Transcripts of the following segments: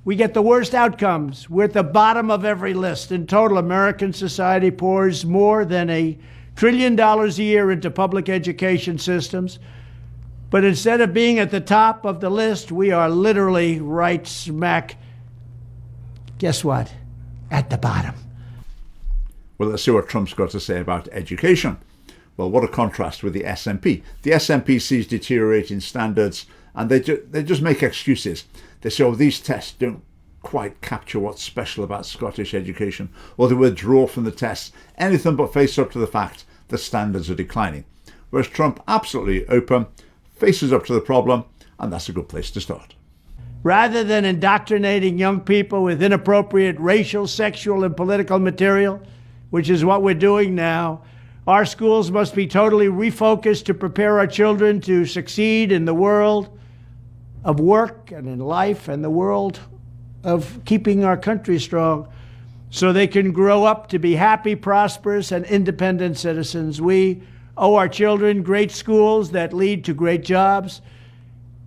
we get the worst outcomes. We're at the bottom of every list. In total, American society pours more than $1 trillion a year into public education systems. But instead of being at the top of the list, we are literally right smack, guess what, at the bottom. Well, let's see what Trump's got to say about education. Well, what a contrast with the SNP. The SNP sees deteriorating standards and they just make excuses. They say, oh, these tests don't quite capture what's special about Scottish education, or they withdraw from the tests, anything but face up to the fact that standards are declining. Whereas Trump, absolutely open, faces up to the problem, and that's a good place to start. Rather than indoctrinating young people with inappropriate racial, sexual, and political material, which is what we're doing now, our schools must be totally refocused to prepare our children to succeed in the world of work and in life and the world of keeping our country strong so they can grow up to be happy, prosperous, and independent citizens. We owe our children great schools that lead to great jobs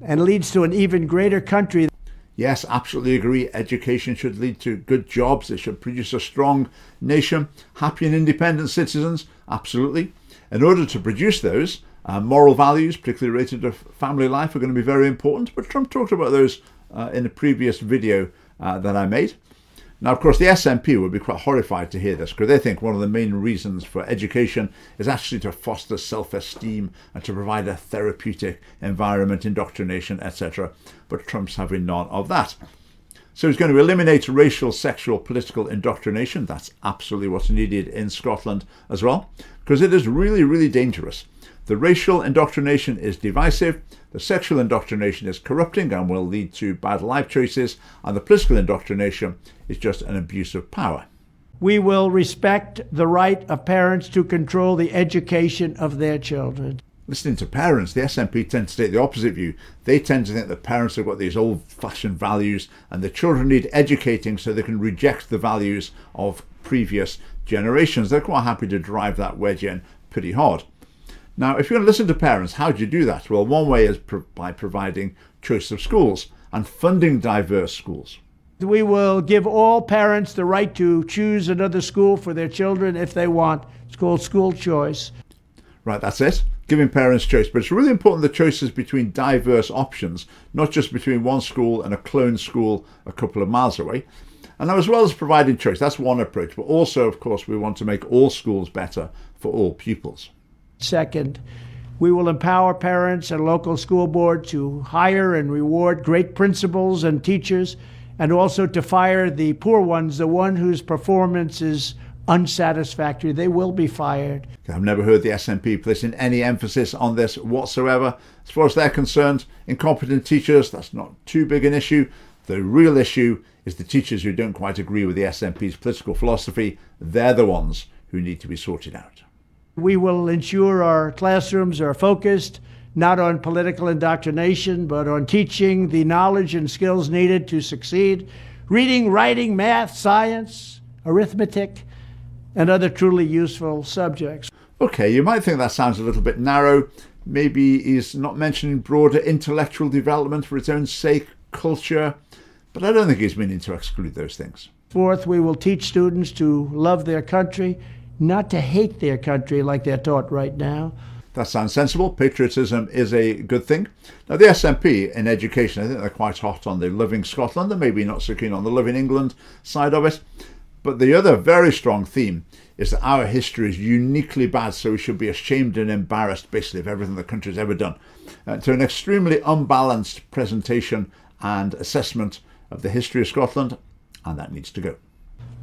and leads to an even greater country. Yes, absolutely agree. Education should lead to good jobs. It should produce a strong nation, happy and independent citizens. Absolutely. In order to produce those, moral values, particularly related to family life, are going to be very important. But Trump talked about those in a previous video that I made. Now, of course, the SNP would be quite horrified to hear this because they think one of the main reasons for education is actually to foster self-esteem and to provide a therapeutic environment, indoctrination, etc. But Trump's having none of that. So he's going to eliminate racial, sexual, political indoctrination. That's absolutely what's needed in Scotland as well, because it is really, really dangerous. The racial indoctrination is divisive, the sexual indoctrination is corrupting and will lead to bad life choices, and the political indoctrination is just an abuse of power. We will respect the right of parents to control the education of their children. Listening to parents, the SNP tend to take the opposite view. They tend to think that parents have got these old-fashioned values and the children need educating so they can reject the values of previous generations. They're quite happy to drive that wedge in pretty hard. Now, if you're going to listen to parents, how do you do that? Well, one way is by providing choice of schools and funding diverse schools. We will give all parents the right to choose another school for their children if they want. It's called school choice. Right, that's it. Giving parents choice. But it's really important the choices between diverse options, not just between one school and a clone school a couple of miles away. And now, as well as providing choice, that's one approach. But also, of course, we want to make all schools better for all pupils. Second, we will empower parents and local school board to hire and reward great principals and teachers, and also to fire the poor ones, the one whose performance is unsatisfactory. They will be fired. I've never heard the SNP placing any emphasis on this whatsoever. As far as they're concerned, incompetent teachers, that's not too big an issue. The real issue is the teachers who don't quite agree with the SNP's political philosophy. They're the ones who need to be sorted out. We will ensure our classrooms are focused not on political indoctrination, but on teaching the knowledge and skills needed to succeed. Reading, writing, math, science, arithmetic, and other truly useful subjects. Okay, you might think that sounds a little bit narrow. Maybe he's not mentioning broader intellectual development for its own sake, culture, but I don't think he's meaning to exclude those things. Fourth, we will teach students to love their country, not to hate their country like they're taught right now. That sounds sensible. Patriotism is a good thing. Now, the SNP in education, I think they're quite hot on the Loving Scotland and maybe not so keen on the Loving England side of it. But the other very strong theme is that our history is uniquely bad, so we should be ashamed and embarrassed, basically, of everything the country's ever done. To an extremely unbalanced presentation and assessment of the history of Scotland, and that needs to go.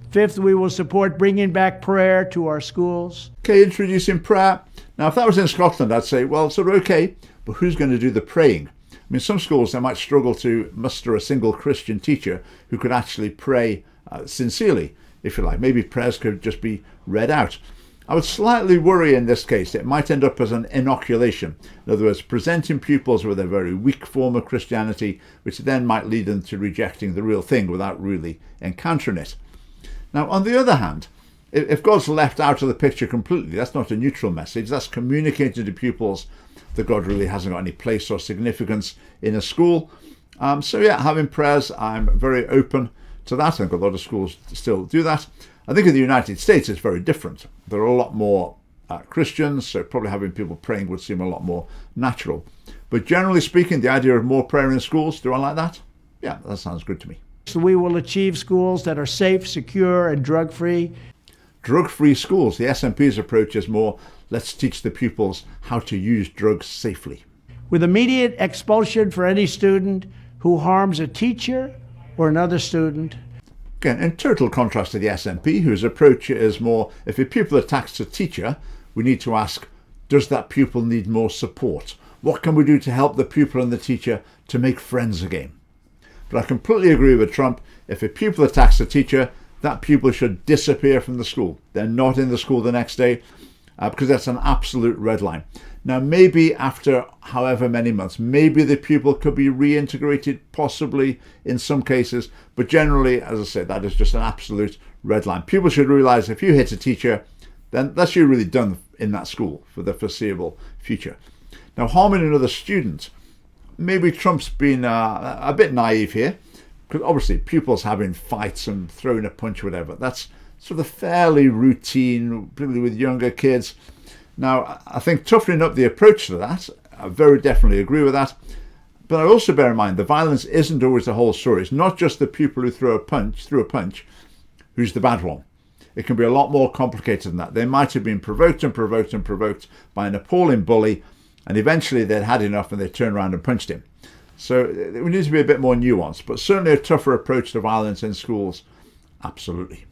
Fifth, we will support bringing back prayer to our schools. Okay, introducing prayer. Now, if that was in Scotland, I'd say, well, sort of okay, but who's going to do the praying? I mean, some schools, they might struggle to muster a single Christian teacher who could actually pray sincerely, if you like. Maybe prayers could just be read out. I would slightly worry in this case it might end up as an inoculation. In other words, presenting pupils with a very weak form of Christianity, which then might lead them to rejecting the real thing without really encountering it. Now, on the other hand, if God's left out of the picture completely, that's not a neutral message. That's communicating to pupils that God really hasn't got any place or significance in a school. So yeah, having prayers, I'm very open to that. I think a lot of schools still do that. I think in the United States it's very different. There are a lot more Christians, so probably having people praying would seem a lot more natural. But generally speaking, the idea of more prayer in schools, do I like that? Yeah, that sounds good to me. So we will achieve schools that are safe, secure, and drug-free. Drug-free schools. The SNP's approach is more, let's teach the pupils how to use drugs safely. With immediate expulsion for any student who harms a teacher or another student. Again, in total contrast to the SNP, whose approach is more, if a pupil attacks a teacher, we need to ask, does that pupil need more support? What can we do to help the pupil and the teacher to make friends again? But I completely agree with Trump. If a pupil attacks a teacher, that pupil should disappear from the school. They're not in the school the next day because that's an absolute red line. Now, maybe after however many months, maybe the pupil could be reintegrated, possibly in some cases. But generally, as I said, that is just an absolute red line. People should realize if you hit a teacher, then that's you really done in that school for the foreseeable future. Now, harming another student, maybe Trump's been a bit naive here, because obviously pupils having fights and throwing a punch, whatever, that's sort of fairly routine, particularly with younger kids. Now, I think toughening up the approach to that, I very definitely agree with that. But I also bear in mind the violence isn't always the whole story. It's not just the pupil who threw a punch, who's the bad one. It can be a lot more complicated than that. They might have been provoked and provoked and provoked by an appalling bully, and eventually they'd had enough and they turned around and punched him. So we need to be a bit more nuanced, but certainly a tougher approach to violence in schools, absolutely.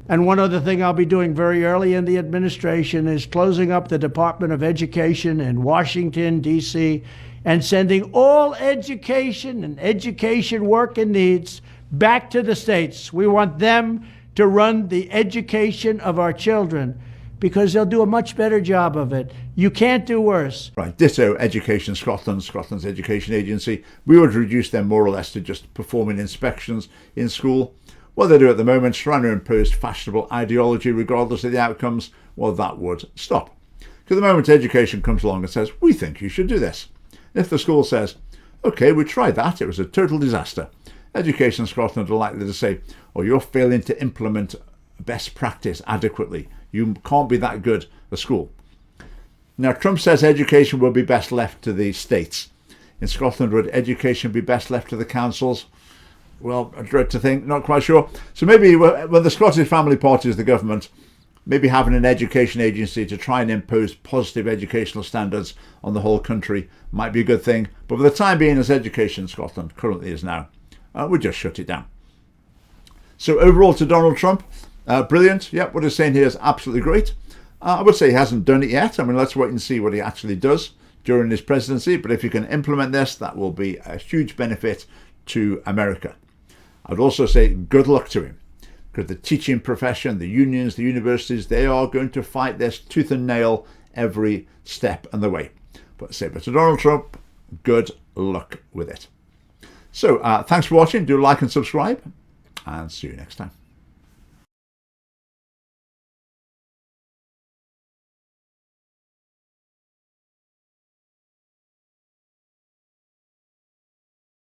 And one other thing I'll be doing very early in the administration is closing up the Department of Education in Washington, D.C., and sending all education and education work and needs back to the states. We want them to run the education of our children because they'll do a much better job of it. You can't do worse. Right, ditto Education Scotland, Scotland's education agency. We would reduce them more or less to just performing inspections in school. What they do at the moment, trying to impose fashionable ideology regardless of the outcomes, well, that would stop. Because the moment education comes along and says, we think you should do this. And if the school says, okay, we tried that, it was a total disaster, Education Scotland are likely to say, oh, you're failing to implement best practice adequately. You can't be that good a school. Now, Trump says education will be best left to the states. In Scotland, would education be best left to the councils? Well, I dread to think, not quite sure. So maybe when the Scottish Family Party is the government, maybe having an education agency to try and impose positive educational standards on the whole country might be a good thing. But for the time being, as Education Scotland currently is now, we just shut it down. So overall to Donald Trump, brilliant. Yep, what he's saying here is absolutely great. I would say he hasn't done it yet. I mean, let's wait and see what he actually does during his presidency. But if he can implement this, that will be a huge benefit to America. I'd also say good luck to him, because the teaching profession, the unions, the universities, they are going to fight this tooth and nail every step of the way. But to Donald Trump, good luck with it. So thanks for watching. Do like and subscribe, and see you next time.